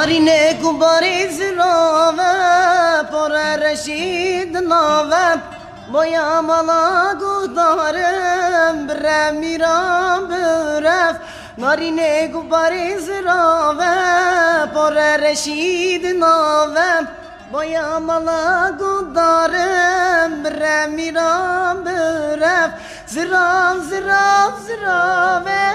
نارینه گوباری زراوه پر رشید ناوه بایا مالا گودارم بره میرم برف نارینه گوباری زراوه پر رشید ناوه بایا مالا گودارم بره میرم برف زراو زراو زراوه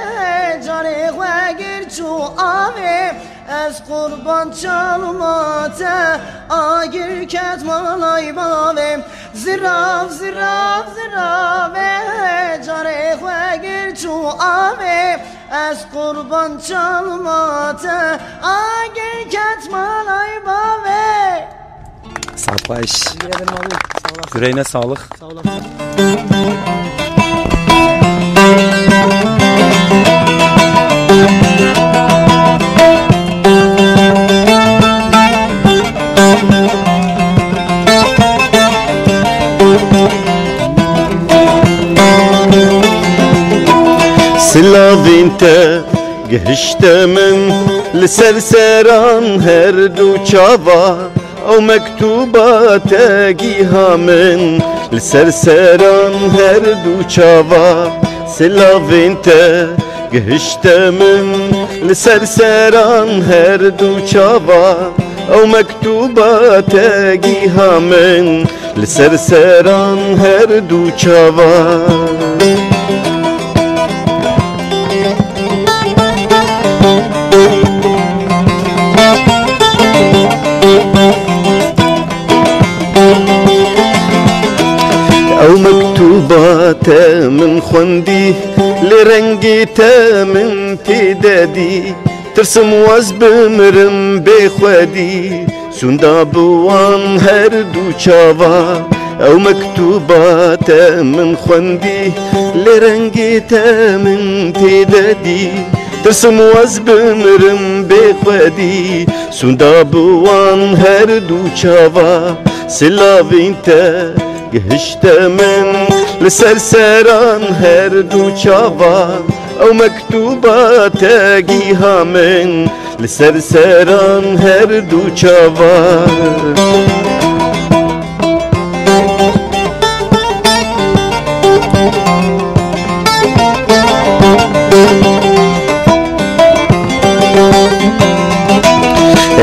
جانه خوگر چو آوه از قربان çalmata agir ket malay bave zirav zirav zirave care khagir chu ave az qurban çalmata agir ket malay bave. Sapaş. Yüreğine sağlık. Sağ olasın. Silavinte gehişte min li serseran her du çava o mektubate giha min li serseran her du çava Silavinte gehişte min li serseran her du çava o mektubate giha min li serseran her du çava أو مكتوبات من خندي لرنجيت من تدادي ترسم وزب مرم بخودي سندا بوان هردو چاوا أو مكتوبات من خندي لرنجيت من تدادي ترسم وزب مرم بخودي سندا بوان هردو چاوا سلاوينتا gehişte min li serseran her du çava ew mektubate giha min li serseran her du çava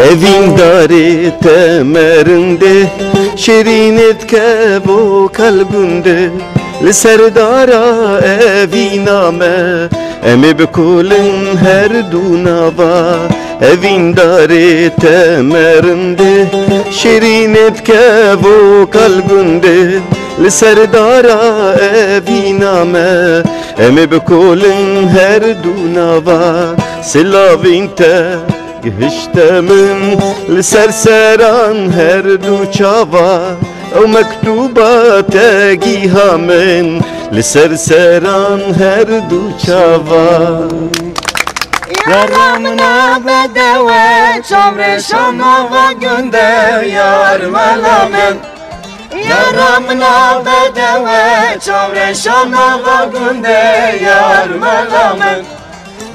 Evin darı temerinde şirinet kevo kalbinde li serdara eviname emi bikulin her du nava evin darı temerinde şirinet kevo kalbinde li serdara eviname emi bikulin her du nava silavinte gehişte min li serseran her du çava ew mektubate giha min li serseran her du çava Yaramına bedeve çavreşana ve günde yar melamen Yaramına bedeve çavreşana ve günde yar melamen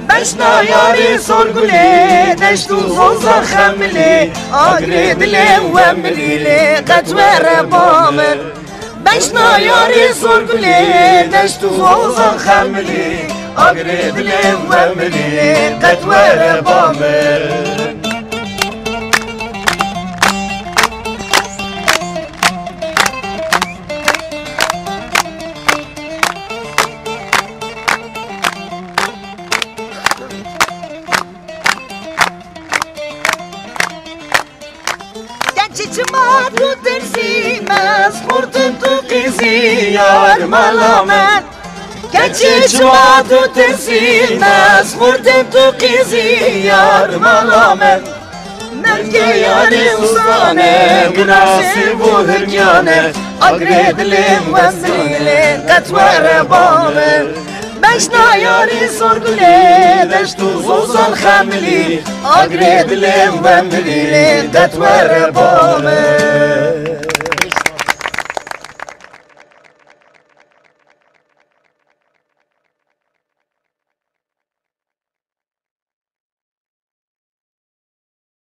Beşna yari sorgule deştu zoza xemli Agri dile ve milile katvere bamen Beşna yari sorgule deştu zoza xemli Agri dile ve milile katvere bamen Çiçma tu tersimez kurtun tu kizi yar malamet Çiçma tu tersimez kurtun tu kizi yar malamet Merke yari ustane münasib u hırgane Agredlim ve zilin katvere bamen Beşna yari sorgule deştu zozan xemli Agredlim ve mililin katvere bamen